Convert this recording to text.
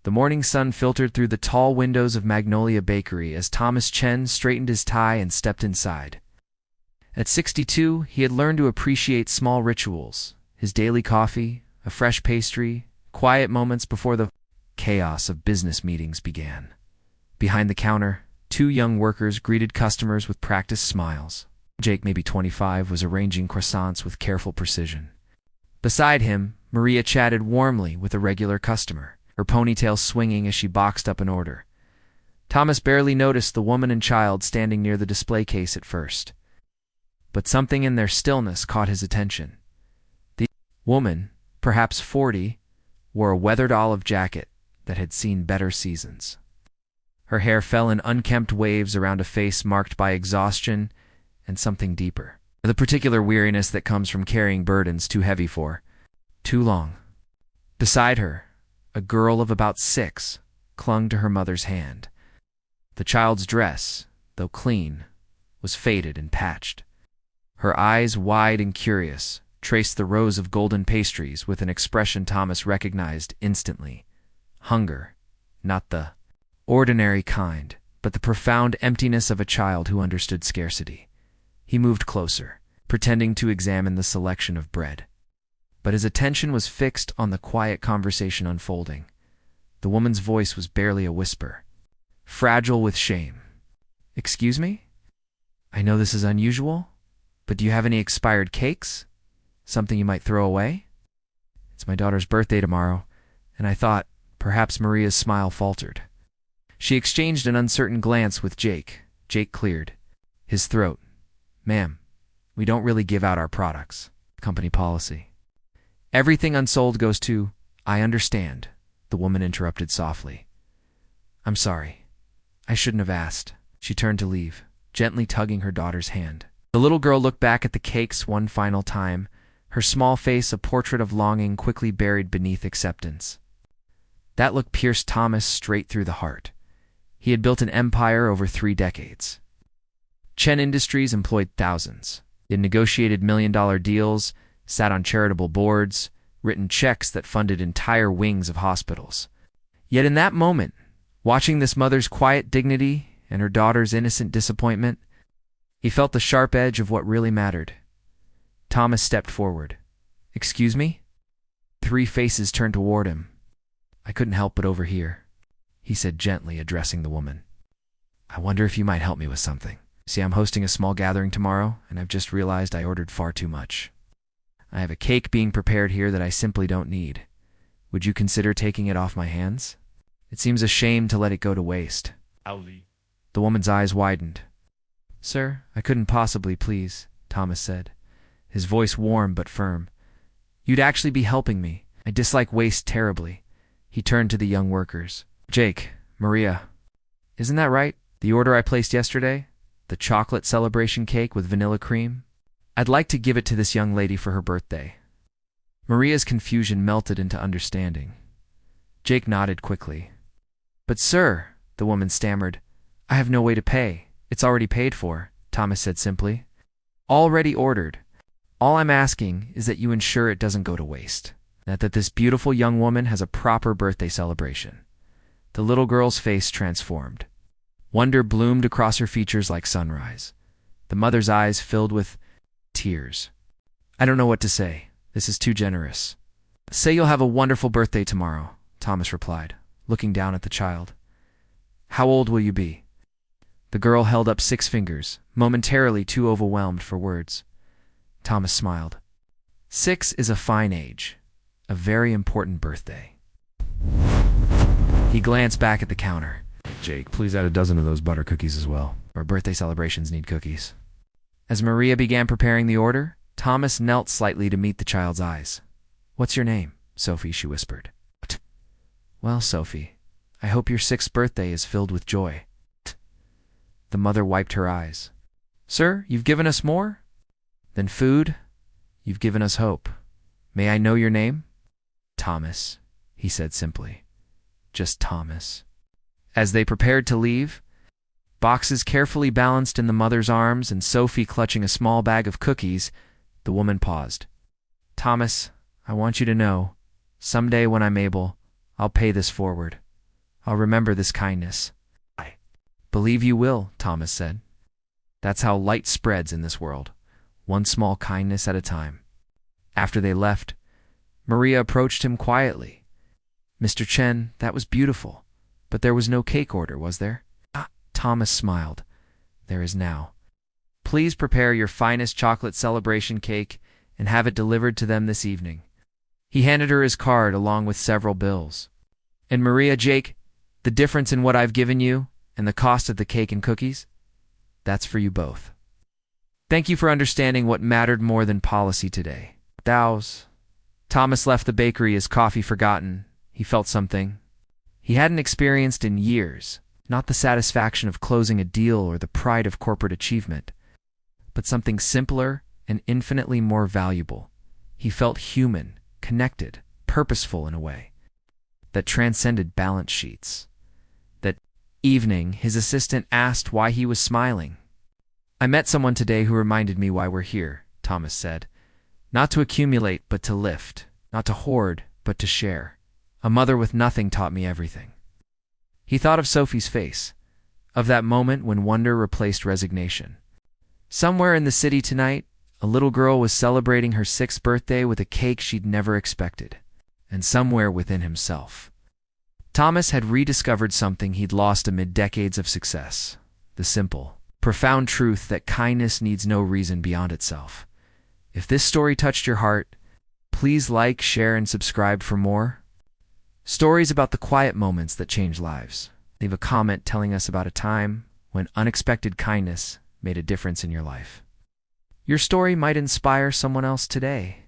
The morning sun filtered through the tall windows of Magnolia Bakery as Thomas Chen straightened his tie and stepped inside. At 62, he had learned to appreciate small rituals, his daily coffee, a fresh pastry, quiet moments before the chaos of business meetings began. Behind the counter, two young workers greeted customers with practiced smiles. Jake, maybe 25, was arranging croissants with careful precision. Beside him, Maria chatted warmly with a regular customer, her ponytail swinging as she boxed up an order. Thomas barely noticed the woman and child standing near the display case at first. But something in their stillness caught his attention. The woman, perhaps 40, wore a weathered olive jacket that had seen better seasons. Her hair fell in unkempt waves around a face marked by exhaustion and something deeper. The particular weariness that comes from carrying burdens too heavy for too long. Beside her, a girl of about 6 clung to her mother's hand. The child's dress, though clean, was faded and patched. Her eyes, wide and curious, traced the rows of golden pastries with an expression Thomas recognized instantly. Hunger, not the ordinary kind, but the profound emptiness of a child who understood scarcity. He moved closer, pretending to examine the selection of bread. But his attention was fixed on the quiet conversation unfolding. The woman's voice was barely a whisper, fragile with shame. "Excuse me? I know this is unusual, but do you have any expired cakes? Something you might throw away? It's my daughter's birthday tomorrow, and I thought perhaps." Maria's smile faltered. She exchanged an uncertain glance with Jake. Jake cleared his throat. "Ma'am, we don't really give out our products. Company policy. Everything unsold goes to—" "I understand," the woman interrupted softly. "I'm sorry. I shouldn't have asked." She turned to leave, gently tugging her daughter's hand. The little girl looked back at the cakes one final time, her small face a portrait of longing quickly buried beneath acceptance. That look pierced Thomas straight through the heart. He had built an empire over 3 decades. Chen Industries employed thousands. It negotiated million-dollar deals, sat on charitable boards, written checks that funded entire wings of hospitals. Yet in that moment, watching this mother's quiet dignity and her daughter's innocent disappointment, he felt the sharp edge of what really mattered. Thomas stepped forward. "Excuse me?" 3 faces turned toward him. "I couldn't help but overhear," he said gently, addressing the woman. "I wonder if you might help me with something. See, I'm hosting a small gathering tomorrow, and I've just realized I ordered far too much. I have a cake being prepared here that I simply don't need. Would you consider taking it off my hands? It seems a shame to let it go to waste." Owly. The woman's eyes widened. "Sir, I couldn't possibly, please," Thomas said, his voice warm but firm. "You'd actually be helping me. I dislike waste terribly." He turned to the young workers. "Jake, Maria, isn't that right? The order I placed yesterday? The chocolate celebration cake with vanilla cream? I'd like to give it to this young lady for her birthday." Maria's confusion melted into understanding. Jake nodded quickly. "But sir," the woman stammered, "I have no way to pay. It's already paid for," Thomas said simply. "Already ordered. All I'm asking is that you ensure it doesn't go to waste, that this beautiful young woman has a proper birthday celebration." The little girl's face transformed. Wonder bloomed across her features like sunrise. The mother's eyes filled with tears. "I don't know what to say. This is too generous." "Say you'll have a wonderful birthday tomorrow," Thomas replied, looking down at the child. "How old will you be?" The girl held up 6 fingers, momentarily too overwhelmed for words. Thomas smiled. 6 is a fine age. A very important birthday. He glanced back at the counter. "Jake, please add a dozen of those butter cookies as well. Our birthday celebrations need cookies." As Maria began preparing the order, Thomas knelt slightly to meet the child's eyes. "What's your name?" "Sophie," she whispered. "Well, Sophie, I hope your 6th birthday is filled with joy." The mother wiped her eyes. "Sir, you've given us more than food. You've given us hope. May I know your name?" "Thomas," he said simply. Just Thomas. As they prepared to leave, boxes carefully balanced in the mother's arms and Sophie clutching a small bag of cookies, the woman paused. "Thomas, I want you to know, someday when I'm able, I'll pay this forward." I'll remember this kindness. I believe you will, Thomas said. That's how light spreads in this world, one small kindness at a time. After they left, Maria approached him quietly. Mr. Chen, that was beautiful, but there was no cake order, was there? Ah, Thomas smiled. There is now. Please prepare your finest chocolate celebration cake and have it delivered to them this evening. He handed her his card along with several bills. And Maria, Jake, the difference in what I've given you and the cost of the cake and cookies, that's for you both. Thank you for understanding what mattered more than policy today. Thous. Thomas left the bakery, his coffee forgotten. He felt something he hadn't experienced in years, not the satisfaction of closing a deal or the pride of corporate achievement, but something simpler and infinitely more valuable. He felt human, connected, purposeful in a way that transcended balance sheets. That evening, his assistant asked why he was smiling. I met someone today who reminded me why we're here, Thomas said. Not to accumulate, but to lift. Not to hoard, but to share. A mother with nothing taught me everything. He thought of Sophie's face, of that moment when wonder replaced resignation. Somewhere in the city tonight, a little girl was celebrating her 6th birthday with a cake she'd never expected. And somewhere within himself, Thomas had rediscovered something he'd lost amid decades of success. The simple, profound truth that kindness needs no reason beyond itself. If this story touched your heart, please like, share, and subscribe for more stories about the quiet moments that change lives. Leave a comment telling us about a time when unexpected kindness made a difference in your life. Your story might inspire someone else today.